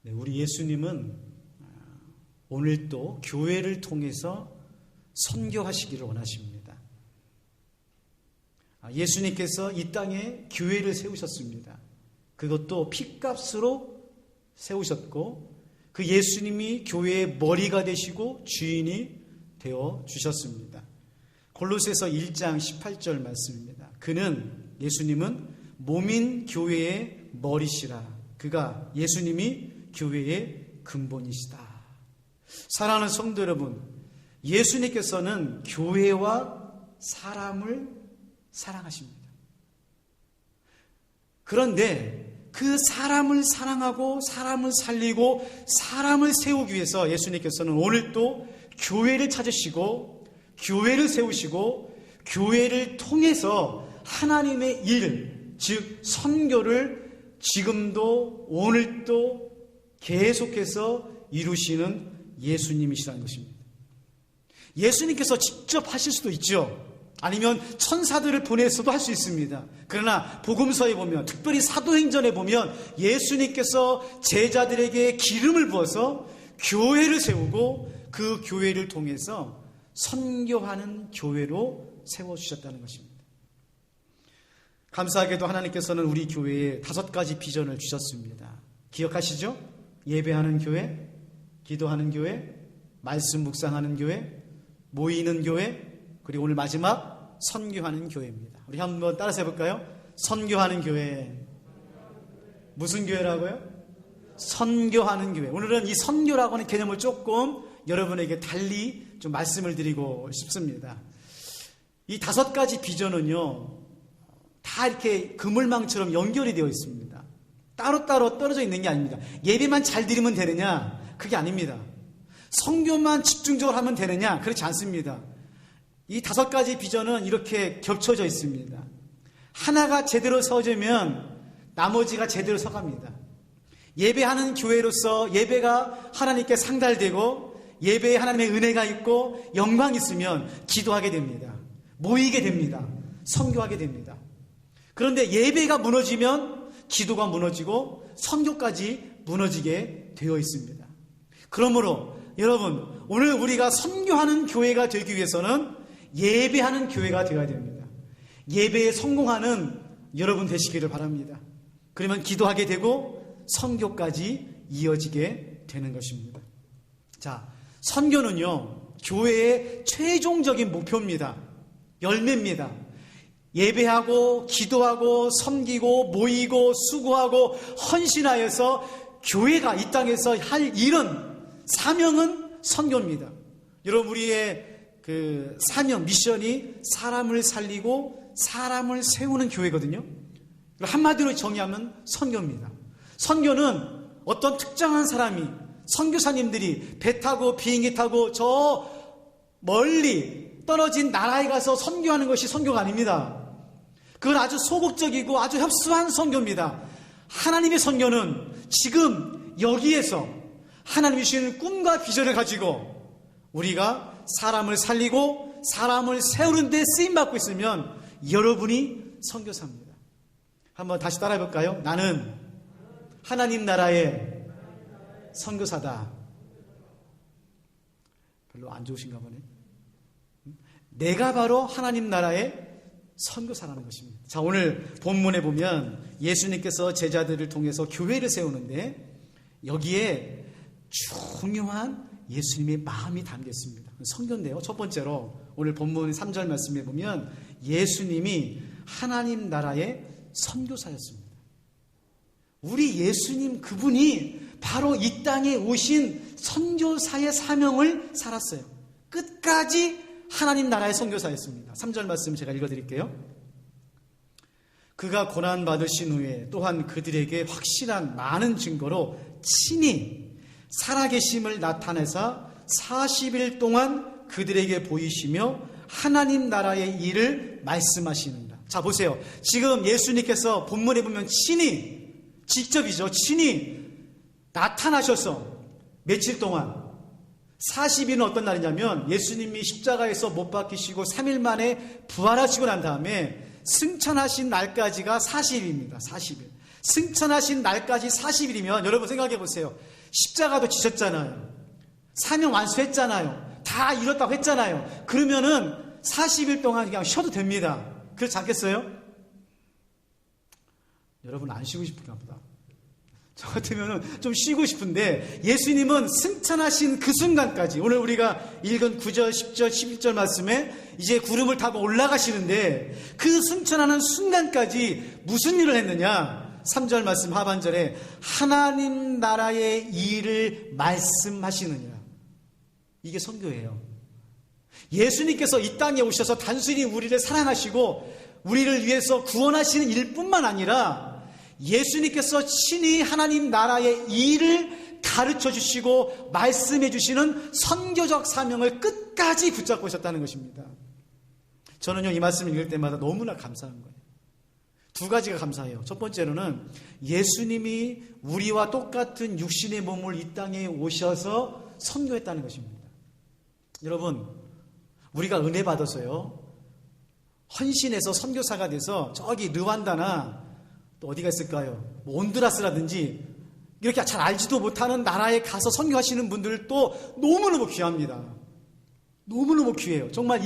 네, 우리 예수님은 오늘도 교회를 통해서 선교하시기를 원하십니다. 예수님께서 이 땅에 교회를 세우셨습니다. 그것도 핏값으로 세우셨고 그 예수님이 교회의 머리가 되시고 주인이 되어 주셨습니다. 골로새서 1장 18절 말씀입니다. 예수님은 몸인 교회의 머리시라. 그가 예수님이 교회의 근본이시다. 사랑하는 성도 여러분, 예수님께서는 교회와 사람을 사랑하십니다. 그런데 그 사람을 사랑하고 사람을 살리고 사람을 세우기 위해서 예수님께서는 오늘도 교회를 찾으시고 교회를 세우시고 교회를 통해서 하나님의 일, 즉 선교를 지금도 오늘도 계속해서 이루시는 예수님이시라는 것입니다. 예수님께서 직접 하실 수도 있죠. 아니면 천사들을 보내서도 할 수 있습니다. 그러나 복음서에 보면, 특별히 사도행전에 보면 예수님께서 제자들에게 기름을 부어서 교회를 세우고 그 교회를 통해서 선교하는 교회로 세워주셨다는 것입니다. 감사하게도 하나님께서는 우리 교회에 5가지 비전을 주셨습니다. 기억하시죠? 예배하는 교회, 기도하는 교회, 말씀 묵상하는 교회, 모이는 교회, 그리고 오늘 마지막 선교하는 교회입니다. 우리 한번 따라서 해볼까요? 선교하는 교회. 무슨 교회라고요? 선교하는 교회. 오늘은 이 선교라고 하는 개념을 조금 여러분에게 달리 좀 말씀을 드리고 싶습니다. 이 5가지 비전은요, 다 이렇게 그물망처럼 연결이 되어 있습니다. 따로따로 떨어져 있는 게 아닙니다. 예배만 잘 드리면 되느냐? 그게 아닙니다. 선교만 집중적으로 하면 되느냐? 그렇지 않습니다. 이 5가지 비전은 이렇게 겹쳐져 있습니다. 하나가 제대로 서지면 나머지가 제대로 서갑니다. 예배하는 교회로서 예배가 하나님께 상달되고 예배에 하나님의 은혜가 있고 영광이 있으면 기도하게 됩니다. 모이게 됩니다. 선교하게 됩니다. 그런데 예배가 무너지면 기도가 무너지고 선교까지 무너지게 되어 있습니다. 그러므로 여러분, 오늘 우리가 선교하는 교회가 되기 위해서는 예배하는 교회가 되어야 됩니다. 예배에 성공하는 여러분 되시기를 바랍니다. 그러면 기도하게 되고 선교까지 이어지게 되는 것입니다. 자, 선교는요, 교회의 최종적인 목표입니다. 열매입니다. 예배하고 기도하고 섬기고 모이고 수고하고 헌신하여서 교회가 이 땅에서 할 일은, 사명은 선교입니다. 여러분, 우리의 그 사명, 미션이 사람을 살리고 사람을 세우는 교회거든요. 한마디로 정의하면 선교입니다. 선교는 어떤 특정한 사람이, 선교사님들이 배 타고 비행기 타고 저 멀리 떨어진 나라에 가서 선교하는 것이 선교가 아닙니다. 그건 아주 소극적이고 아주 협소한 선교입니다. 하나님의 선교는 지금 여기에서 하나님이 주시는 꿈과 비전을 가지고 우리가 사람을 살리고 사람을 세우는 데 쓰임받고 있으면 여러분이 선교사입니다. 한번 다시 따라해 볼까요? 나는 하나님 나라의 선교사다. 별로 안 좋으신가 보네. 내가 바로 하나님 나라의 선교사라는 것입니다. 자, 오늘 본문에 보면 예수님께서 제자들을 통해서 교회를 세우는데 여기에 중요한 예수님의 마음이 담겨 있습니다. 선교인데요. 첫 번째로 오늘 본문 3절 말씀에 보면 예수님이 하나님 나라의 선교사였습니다. 우리 예수님 그분이 바로 이 땅에 오신 선교사의 사명을 살았어요. 끝까지 하나님 나라의 선교사였습니다. 3절 말씀 제가 읽어드릴게요. 그가 고난받으신 후에 또한 그들에게 확실한 많은 증거로 친히 살아계심을 나타내사 40일 동안 그들에게 보이시며 하나님 나라의 일을 말씀하시는다. 자, 보세요. 지금 예수님께서 본문에 보면 친히, 직접이죠. 친히 나타나셔서 며칠 동안, 40일은 어떤 날이냐면 예수님이 십자가에서 못 박히시고 3일 만에 부활하시고 난 다음에 승천하신 날까지가 40일입니다. 40일. 승천하신 날까지 40일이면 여러분 생각해 보세요. 십자가도 지셨잖아요. 사명 완수했잖아요. 다 이뤘다고 했잖아요. 그러면은 40일 동안 그냥 쉬어도 됩니다. 그렇지 않겠어요? 여러분 안 쉬고 싶은가 보다. 저 같으면 좀 쉬고 싶은데 예수님은 승천하신 그 순간까지, 오늘 우리가 읽은 9절, 10절, 11절 말씀에 이제 구름을 타고 올라가시는데 그 승천하는 순간까지 무슨 일을 했느냐? 3절 말씀 하반절에 하나님 나라의 일을 말씀하시느냐. 이게 선교예요. 예수님께서 이 땅에 오셔서 단순히 우리를 사랑하시고 우리를 위해서 구원하시는 일뿐만 아니라 예수님께서 친히 하나님 나라의 일을 가르쳐 주시고 말씀해 주시는 선교적 사명을 끝까지 붙잡고 있었다는 것입니다. 저는요, 이 말씀을 읽을 때마다 너무나 감사한 거예요. 두 가지가 감사해요. 첫 번째로는 예수님이 우리와 똑같은 육신의 몸을 이 땅에 오셔서 선교했다는 것입니다. 여러분, 우리가 은혜 받아서요, 헌신해서 선교사가 돼서 저기 르완다나 또 어디가 있을까요? 뭐 온두라스라든지 이렇게 잘 알지도 못하는 나라에 가서 선교하시는 분들도 너무너무 귀합니다. 너무너무 귀해요. 정말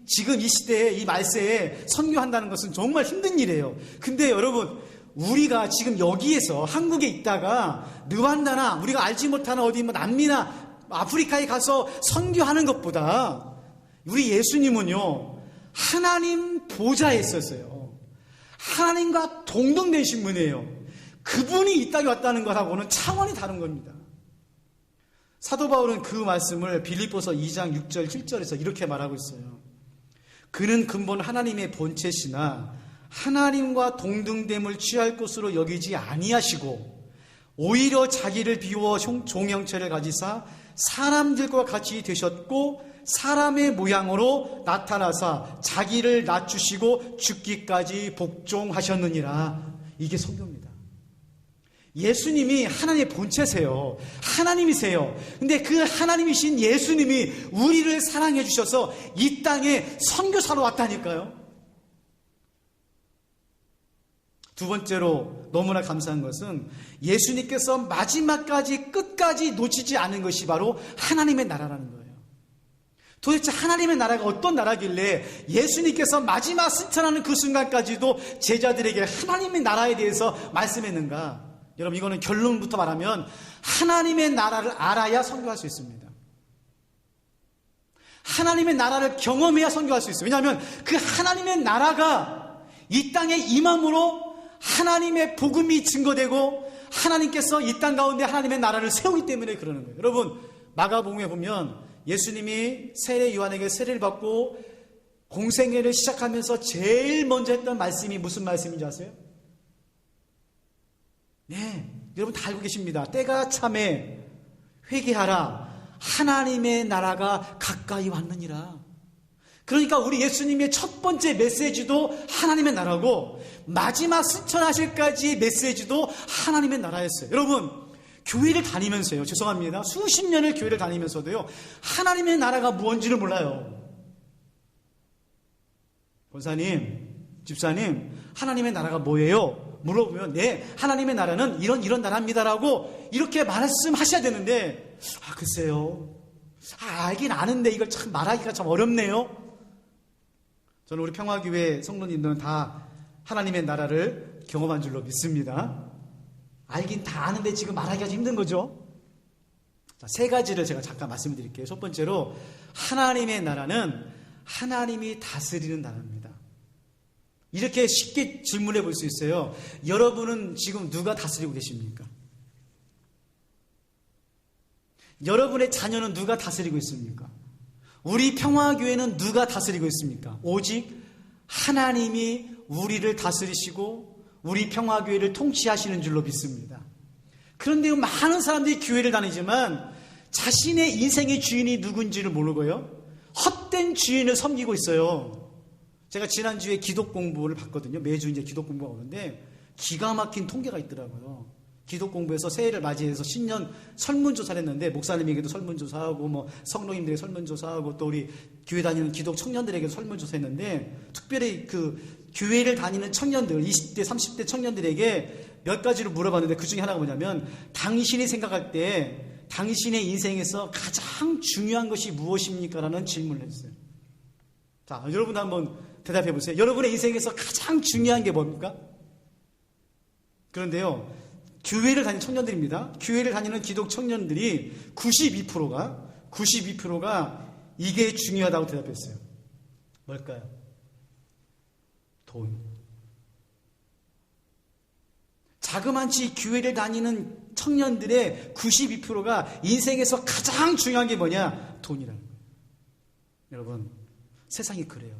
지금 이 시대에, 이 말세에 선교한다는 것은 정말 힘든 일이에요. 근데 여러분, 우리가 지금 여기에서 한국에 있다가 르완다나 우리가 알지 못하는 어디 뭐 남미나 아프리카에 가서 선교하는 것보다 우리 예수님은요, 하나님 보좌에 있었어요. 하나님과 동등되신 분이에요. 그분이 이 땅에 왔다는 것하고는 차원이 다른 겁니다. 사도 바울은 그 말씀을 빌립보서 2장 6절 7절에서 이렇게 말하고 있어요. 그는 근본 하나님의 본체시나 하나님과 동등됨을 취할 것으로 여기지 아니하시고 오히려 자기를 비워 종형체를 가지사 사람들과 같이 되셨고 사람의 모양으로 나타나사 자기를 낮추시고 죽기까지 복종하셨느니라. 이게 선교입니다. 예수님이 하나님의 본체세요. 하나님이세요. 근데 그 하나님이신 예수님이 우리를 사랑해 주셔서 이 땅에 선교사로 왔다니까요. 두 번째로 너무나 감사한 것은 예수님께서 마지막까지 끝까지 놓치지 않은 것이 바로 하나님의 나라라는 거예요. 도대체 하나님의 나라가 어떤 나라길래 예수님께서 마지막 승천하는 그 순간까지도 제자들에게 하나님의 나라에 대해서 말씀했는가? 여러분, 이거는 결론부터 말하면 하나님의 나라를 알아야 선교할 수 있습니다. 하나님의 나라를 경험해야 선교할 수 있어요. 왜냐하면 그 하나님의 나라가 이 땅에 임함으로 하나님의 복음이 증거되고 하나님께서 이 땅 가운데 하나님의 나라를 세우기 때문에 그러는 거예요. 여러분, 마가복음에 보면 예수님이 세례 요한에게 세례를 받고 공생애를 시작하면서 제일 먼저 했던 말씀이 무슨 말씀인지 아세요? 네, 여러분 다 알고 계십니다. 때가 참에 회개하라. 하나님의 나라가 가까이 왔느니라. 그러니까 우리 예수님의 첫 번째 메시지도 하나님의 나라고 마지막 승천하실까지의 메시지도 하나님의 나라였어요. 여러분, 교회를 다니면서요, 죄송합니다, 수십 년을 교회를 다니면서도요, 하나님의 나라가 무엇인지를 몰라요. 권사님, 집사님, 하나님의 나라가 뭐예요? 물어보면 네, 하나님의 나라는 이런 나라입니다라고 이렇게 말씀하셔야 되는데, 글쎄요, 알긴 아는데 이걸 참 말하기가 참 어렵네요. 저는 우리 평화교회 성도님들은 다 하나님의 나라를 경험한 줄로 믿습니다. 알긴 다 아는데 지금 말하기가 힘든 거죠. 자, 세 가지를 제가 잠깐 말씀드릴게요. 첫 번째로, 하나님의 나라는 하나님이 다스리는 나라입니다. 이렇게 쉽게 질문해 볼 수 있어요. 여러분은 지금 누가 다스리고 계십니까? 여러분의 자녀는 누가 다스리고 있습니까? 우리 평화교회는 누가 다스리고 있습니까? 오직 하나님이 우리를 다스리시고 우리 평화교회를 통치하시는 줄로 믿습니다. 그런데 많은 사람들이 교회를 다니지만 자신의 인생의 주인이 누군지를 모르고요, 헛된 주인을 섬기고 있어요. 제가 지난주에 기독 공부를 봤거든요. 매주 이제 기독 공부가 오는데 기가 막힌 통계가 있더라고요. 기독 공부해서 새해를 맞이해서 신년 설문조사를 했는데 목사님에게도 설문조사하고 뭐 성도님들에게 설문조사하고 또 우리 교회 다니는 기독 청년들에게도 설문조사했는데 특별히 그 교회를 다니는 청년들 20대 30대 청년들에게 몇 가지를 물어봤는데 그 중에 하나가 뭐냐면 당신이 생각할 때 당신의 인생에서 가장 중요한 것이 무엇입니까? 라는 질문을 했어요. 자, 여러분 한번 대답해 보세요. 여러분의 인생에서 가장 중요한 게 뭡니까? 그런데요, 교회를 다니는 청년들입니다. 교회를 다니는 기독 청년들이 92%가 이게 중요하다고 대답했어요. 뭘까요? 돈. 자그마치 교회를 다니는 청년들의 92%가 인생에서 가장 중요한 게 뭐냐? 돈이라는 거예요. 여러분, 세상이 그래요.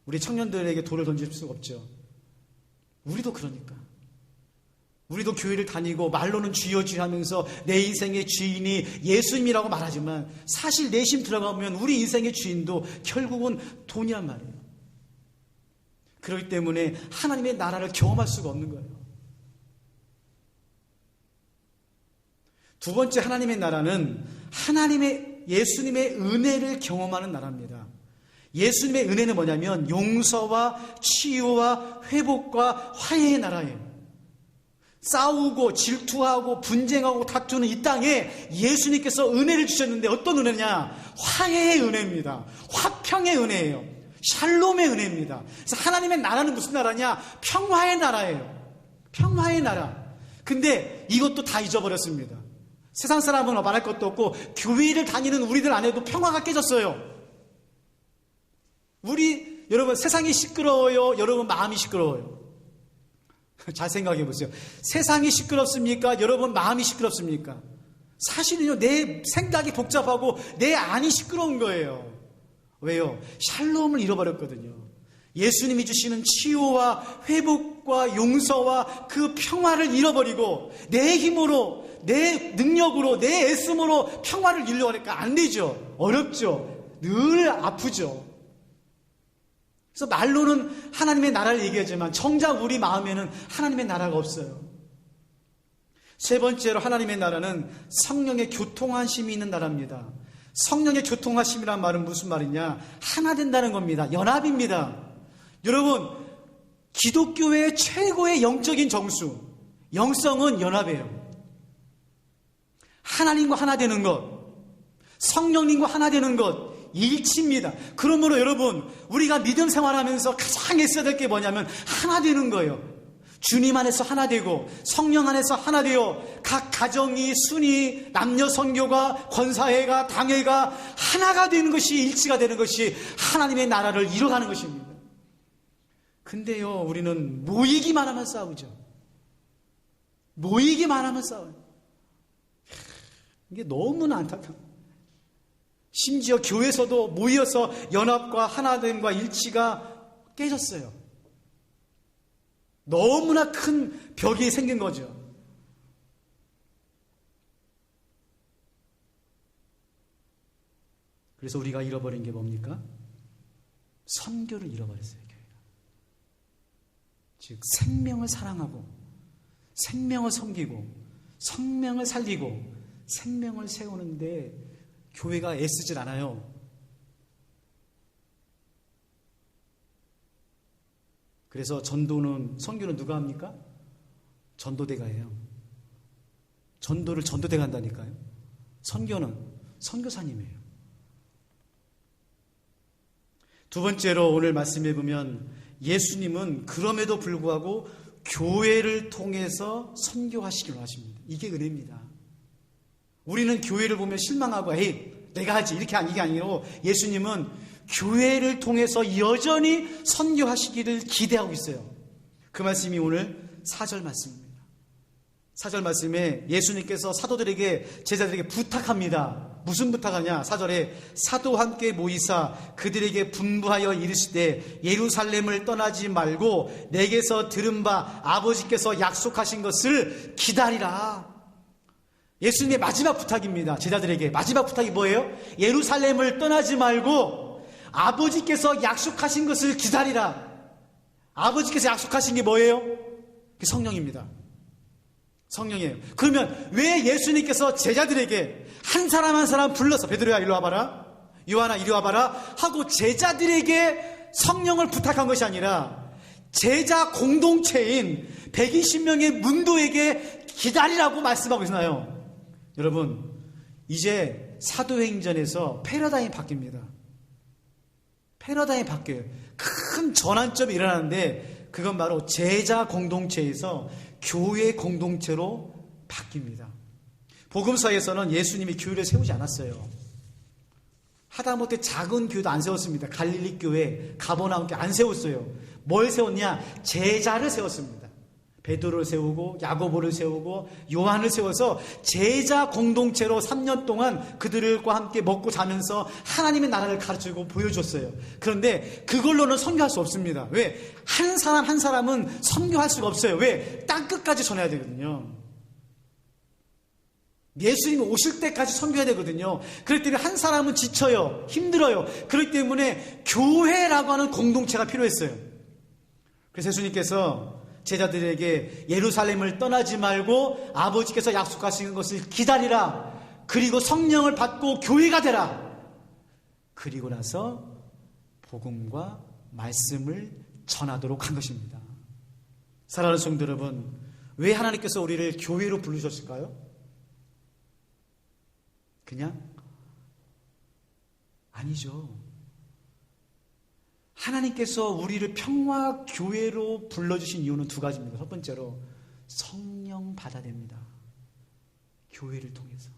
우리 청년들에게 돌을 던질 수가 없죠. 우리도 그러니까. 우리도 교회를 다니고 말로는 주여 주여 하면서 내 인생의 주인이 예수님이라고 말하지만 사실 내심 들어가면 우리 인생의 주인도 결국은 돈이란 말이에요. 그렇기 때문에 하나님의 나라를 경험할 수가 없는 거예요. 두 번째 하나님의 나라는 예수님의 은혜를 경험하는 나라입니다. 예수님의 은혜는 뭐냐면 용서와 치유와 회복과 화해의 나라예요. 싸우고 질투하고 분쟁하고 다투는 이 땅에 예수님께서 은혜를 주셨는데 어떤 은혜냐? 화해의 은혜입니다. 화평의 은혜예요. 샬롬의 은혜입니다. 그래서 하나님의 나라는 무슨 나라냐? 평화의 나라예요. 평화의 나라. 근데 이것도 다 잊어버렸습니다. 세상 사람은 말할 것도 없고 교회를 다니는 우리들 안에도 평화가 깨졌어요. 여러분 세상이 시끄러워요? 여러분 마음이 시끄러워요? 잘 생각해 보세요. 세상이 시끄럽습니까? 여러분 마음이 시끄럽습니까? 사실은요, 내 생각이 복잡하고 내 안이 시끄러운 거예요. 왜요? 샬롬을 잃어버렸거든요. 예수님이 주시는 치유와 회복과 용서와 그 평화를 잃어버리고 내 힘으로, 내 능력으로, 내 애씀으로 평화를 이루려고 하니까 안 되죠. 어렵죠. 늘 아프죠. 그래서 말로는 하나님의 나라를 얘기하지만 정작 우리 마음에는 하나님의 나라가 없어요. 세 번째로 하나님의 나라는 성령의 교통하심이 있는 나라입니다. 성령의 교통하심이란 말은 무슨 말이냐? 하나 된다는 겁니다. 연합입니다. 여러분, 기독교의 최고의 영적인 정수, 영성은 연합이에요. 하나님과 하나 되는 것, 성령님과 하나 되는 것, 일치입니다. 그러므로 여러분, 우리가 믿음 생활하면서 가장 애써야 될 게 뭐냐면 하나 되는 거예요. 주님 안에서 하나 되고 성령 안에서 하나 되어 각 가정이, 순위, 남녀 선교가, 권사회가, 당회가 하나가 되는 것이, 일치가 되는 것이 하나님의 나라를 이뤄가는 것입니다. 근데요, 우리는 모이기만 하면 싸우죠. 모이기만 하면 싸워요. 이게 너무나 안타까워요. 심지어 교회에서도 모여서 연합과 하나됨과 일치가 깨졌어요. 너무나 큰 벽이 생긴 거죠. 그래서 우리가 잃어버린 게 뭡니까? 선교를 잃어버렸어요. 교회가. 즉 생명을 사랑하고 생명을 섬기고 생명을 살리고 생명을 세우는데 교회가 애쓰질 않아요. 그래서 선교는 누가 합니까? 전도대가 해요. 전도를 전도대가 한다니까요. 선교는 선교사님이에요. 두 번째로 오늘 말씀해 보면 예수님은 그럼에도 불구하고 교회를 통해서 선교하시기로 하십니다. 이게 은혜입니다. 우리는 교회를 보면 실망하고 에이 내가 하지 이게 아니고 예수님은 교회를 통해서 여전히 선교하시기를 기대하고 있어요. 그 말씀이 오늘 4절 말씀입니다. 4절 말씀에 예수님께서 사도들에게, 제자들에게 부탁합니다. 무슨 부탁하냐? 4절에 사도와 함께 모이사 그들에게 분부하여 이르시되 예루살렘을 떠나지 말고 내게서 들은 바 아버지께서 약속하신 것을 기다리라. 예수님의 마지막 부탁입니다. 제자들에게 마지막 부탁이 뭐예요? 예루살렘을 떠나지 말고 아버지께서 약속하신 것을 기다리라. 아버지께서 약속하신 게 뭐예요? 성령입니다. 성령이에요. 그러면 왜 예수님께서 제자들에게 한 사람 한 사람 불러서 베드로야 이리 와봐라, 요한아 이리 와봐라 하고 제자들에게 성령을 부탁한 것이 아니라 제자 공동체인 120명의 문도에게 기다리라고 말씀하고 있나요? 여러분, 이제 사도행전에서 패러다임이 바뀝니다. 패러다임이 바뀌어요. 큰 전환점이 일어나는데 그건 바로 제자 공동체에서 교회 공동체로 바뀝니다. 복음서에서는 예수님이 교회를 세우지 않았어요. 하다못해 작은 교회도 안 세웠습니다. 갈릴리 교회, 가버나움 교회 안 세웠어요. 뭘 세웠냐? 제자를 세웠습니다. 베드로를 세우고 야고보를 세우고 요한을 세워서 제자 공동체로 3년 동안 그들과 함께 먹고 자면서 하나님의 나라를 가르치고 보여줬어요. 그런데 그걸로는 선교할 수 없습니다. 왜? 한 사람 한 사람은 선교할 수가 없어요. 왜? 땅끝까지 전해야 되거든요. 예수님이 오실 때까지 선교해야 되거든요. 그렇기 때문에 한 사람은 지쳐요. 힘들어요. 그렇기 때문에 교회라고 하는 공동체가 필요했어요. 그래서 예수님께서 제자들에게 예루살렘을 떠나지 말고 아버지께서 약속하신 것을 기다리라. 그리고 성령을 받고 교회가 되라. 그리고 나서 복음과 말씀을 전하도록 한 것입니다. 사랑하는 성도 여러분, 왜 하나님께서 우리를 교회로 부르셨을까요? 그냥? 아니죠. 하나님께서 우리를 평화교회로 불러주신 이유는 두 가지입니다. 첫 번째로 성령 받아야 됩니다. 교회를 통해서.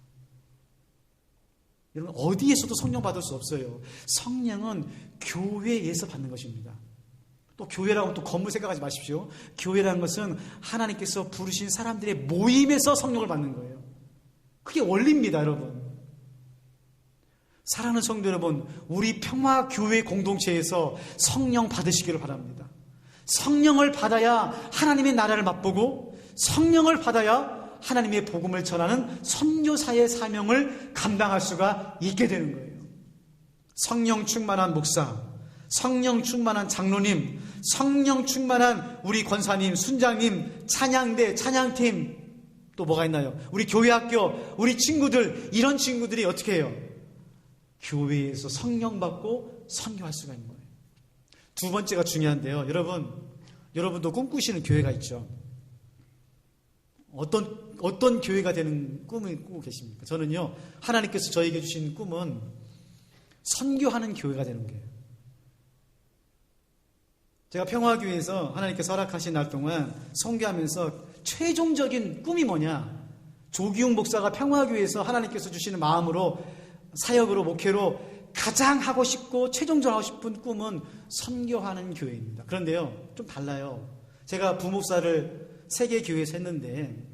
여러분, 어디에서도 성령 받을 수 없어요. 성령은 교회에서 받는 것입니다. 또 교회라고 또 건물 생각하지 마십시오. 교회라는 것은 하나님께서 부르신 사람들의 모임에서 성령을 받는 거예요. 그게 원리입니다, 여러분. 사랑하는 성도 여러분, 우리 평화교회 공동체에서 성령 받으시기를 바랍니다. 성령을 받아야 하나님의 나라를 맛보고 성령을 받아야 하나님의 복음을 전하는 선교사의 사명을 감당할 수가 있게 되는 거예요. 성령 충만한 목사, 성령 충만한 장로님, 성령 충만한 우리 권사님, 순장님, 찬양대, 찬양팀, 또 뭐가 있나요? 우리 교회학교, 우리 친구들, 이런 친구들이 어떻게 해요? 교회에서 성령 받고 선교할 수가 있는 거예요. 두 번째가 중요한데요. 여러분도 꿈꾸시는 교회가 있죠. 어떤 교회가 되는 꿈을 꾸고 계십니까? 저는요, 하나님께서 저에게 주신 꿈은 선교하는 교회가 되는 거예요. 제가 평화교회에서 하나님께서 허락하신 날 동안 선교하면서 최종적인 꿈이 뭐냐? 조기웅 목사가 평화교회에서 하나님께서 주시는 마음으로 사역으로 목회로 가장 하고 싶고 최종적으로 하고 싶은 꿈은 선교하는 교회입니다. 그런데요, 좀 달라요. 제가 부목사를 3개 교회에서 했는데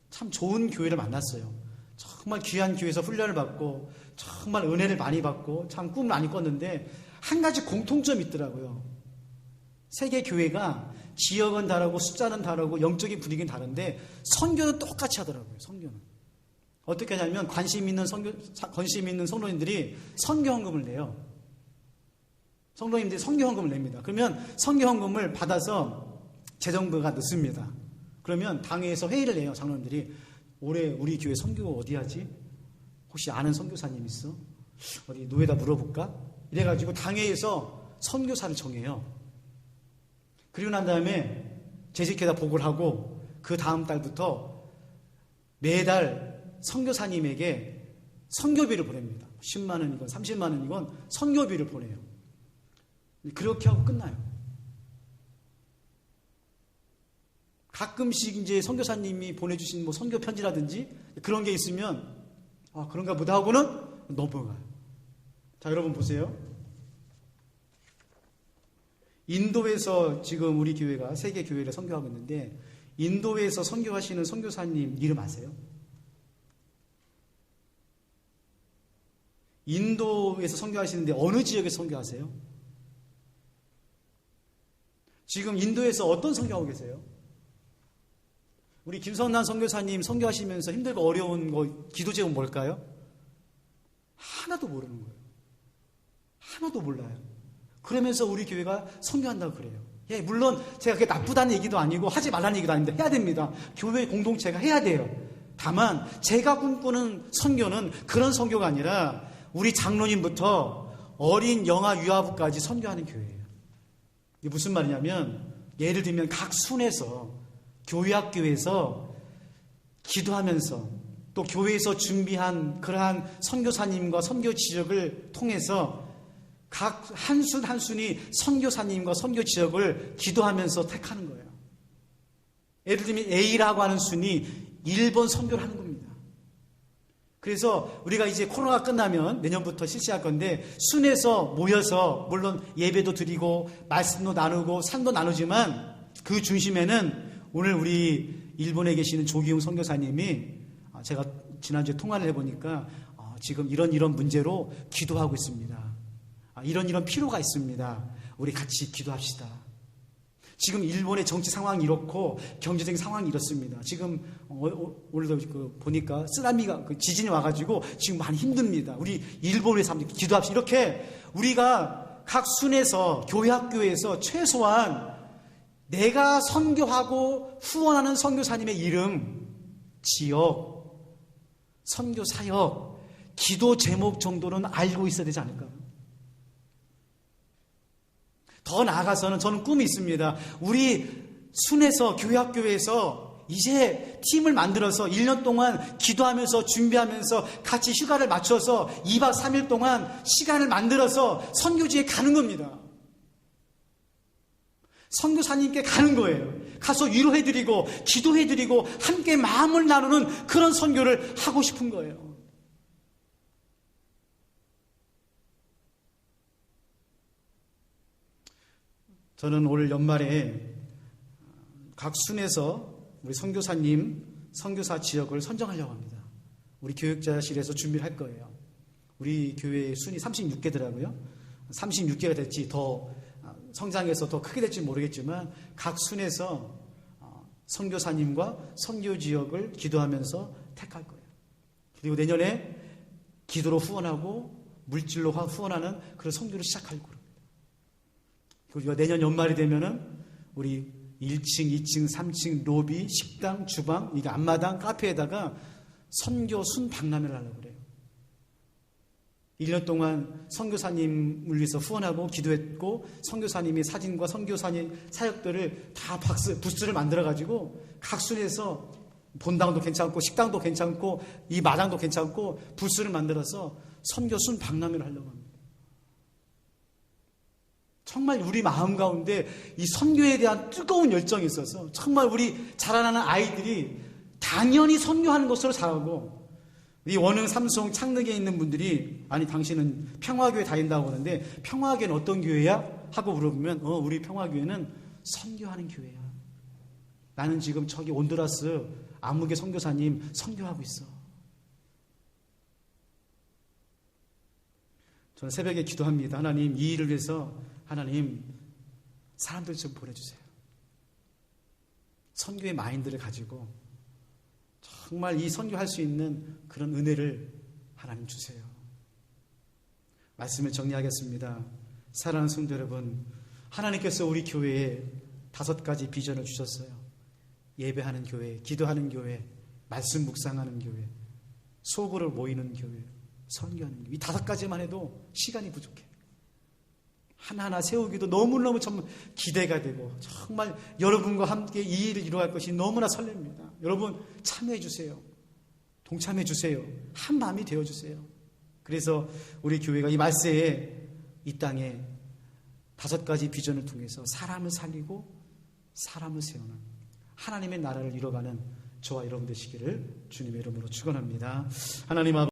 참 좋은 교회를 만났어요. 정말 귀한 교회에서 훈련을 받고 정말 은혜를 많이 받고 참 꿈을 많이 꿨는데 한 가지 공통점이 있더라고요. 3개 교회가 지역은 다르고 숫자는 다르고 영적인 분위기는 다른데 선교는 똑같이 하더라고요. 선교는. 어떻게 하냐면 관심 있는 성도님들이 선교헌금을 내요. 성도님들이 선교헌금을 냅니다. 그러면 선교헌금을 받아서 재정부가 넣습니다. 그러면 당회에서 회의를 해요. 장로님들이 올해 우리 교회 선교 어디 하지? 혹시 아는 선교사님 있어? 어디 노예다 물어볼까? 이래가지고 당회에서 선교사를 정해요. 그리고 난 다음에 재직회다 보고를 하고 그 다음 달부터 매달 선교사님에게 선교비를 보냅니다. 10만 원이건 30만 원이건 선교비를 보내요. 그렇게 하고 끝나요. 가끔씩 이제 선교사님이 보내주신 뭐 선교 편지라든지 그런 게 있으면 그런가 보다 하고는 넘어가요. 자, 여러분 보세요. 인도에서 지금 우리 교회가 세계 교회를 선교하고 있는데 인도에서 선교하시는 선교사님 이름 아세요? 인도에서 선교하시는데 어느 지역에서 선교하세요? 지금 인도에서 어떤 선교하고 계세요? 우리 김선남 선교사님 선교하시면서 힘들고 어려운 기도 제목 뭘까요? 하나도 모르는 거예요. 하나도 몰라요. 그러면서 우리 교회가 선교한다고 그래요. 예, 물론 제가 그게 나쁘다는 얘기도 아니고 하지 말라는 얘기도 아닌데 해야 됩니다. 교회 공동체가 해야 돼요. 다만 제가 꿈꾸는 선교는 그런 선교가 아니라 우리 장로님부터 어린 영아 유아부까지 선교하는 교회예요. 이게 무슨 말이냐면 예를 들면 각 순에서 교회학교에서 기도하면서 또 교회에서 준비한 그러한 선교사님과 선교 지역을 통해서 각 한순 한순이 선교사님과 선교 지역을 기도하면서 택하는 거예요. 예를 들면 A라고 하는 순이 1번 선교를 하는 겁니다. 그래서 우리가 이제 코로나가 끝나면 내년부터 실시할 건데 순에서 모여서 물론 예배도 드리고 말씀도 나누고 상도 나누지만 그 중심에는 오늘 우리 일본에 계시는 조기웅 선교사님이 제가 지난주에 통화를 해보니까 지금 이런 문제로 기도하고 있습니다. 이런 필요가 있습니다. 우리 같이 기도합시다. 지금 일본의 정치 상황이 이렇고 경제적인 상황이 이렇습니다. 지금 오늘도 보니까 쓰나미가 지진이 와가지고 지금 많이 힘듭니다. 우리 일본의 사람들 기도합시다. 이렇게 우리가 각 순에서 교회학교에서 최소한 내가 선교하고 후원하는 선교사님의 이름, 지역, 선교 사역, 기도 제목 정도는 알고 있어야 되지 않을까? 더 나아가서는 저는 꿈이 있습니다. 우리 순에서 교회학교에서 이제 팀을 만들어서 1년 동안 기도하면서 준비하면서 같이 휴가를 맞춰서 2박 3일 동안 시간을 만들어서 선교지에 가는 겁니다. 선교사님께 가는 거예요. 가서 위로해드리고 기도해드리고 함께 마음을 나누는 그런 선교를 하고 싶은 거예요. 저는 올 연말에 각 순에서 우리 선교사님, 선교사 지역을 선정하려고 합니다. 우리 교육자실에서 준비를 할 거예요. 우리 교회 순이 36개더라고요. 36개가 될지 더 성장해서 더 크게 될지 모르겠지만 각 순에서 선교사님과 선교 지역을 기도하면서 택할 거예요. 그리고 내년에 기도로 후원하고 물질로 후원하는 그런 선교를 시작할 거예요. 그리고 내년 연말이 되면은 우리 1층, 2층, 3층 로비, 식당, 주방, 이게 앞마당, 카페에다가 선교 순 박람회를 하려고 그래요. 1년 동안 선교사님을 위해서 후원하고 기도했고 선교사님의 사진과 선교사님 사역들을 다 부스를 만들어가지고 각 순에서 본당도 괜찮고 식당도 괜찮고 이 마당도 괜찮고 부스를 만들어서 선교 순 박람회를 하려고 합니다. 정말 우리 마음 가운데 이 선교에 대한 뜨거운 열정이 있어서 정말 우리 자라나는 아이들이 당연히 선교하는 것으로 자라고 이 원흥, 삼성, 창릉에 있는 분들이 아니 당신은 평화교회 다닌다고 하는데 평화교회는 어떤 교회야? 하고 물어보면 우리 평화교회는 선교하는 교회야. 나는 지금 저기 온두라스 아무개 선교사님 선교하고 있어. 저는 새벽에 기도합니다. 하나님 이 일을 위해서 하나님 사람들 좀 보내주세요. 선교의 마인드를 가지고 정말 이 선교할 수 있는 그런 은혜를 하나님 주세요. 말씀을 정리하겠습니다. 사랑하는 성도 여러분, 하나님께서 우리 교회에 5가지 비전을 주셨어요. 예배하는 교회, 기도하는 교회, 말씀 묵상하는 교회, 소그룹 모이는 교회, 선교하는 교회. 이 5가지만 해도 시간이 부족해. 하나하나 세우기도 너무너무 정말 기대가 되고 정말 여러분과 함께 이 일을 이루어갈 것이 너무나 설렙니다. 여러분 참여해 주세요. 동참해 주세요. 한 마음이 되어 주세요. 그래서 우리 교회가 이 말세에 이 땅에 5가지 비전을 통해서 사람을 살리고 사람을 세우는 하나님의 나라를 이뤄가는 저와 여러분 되시기를 주님의 이름으로 축원합니다. 하나님 아버지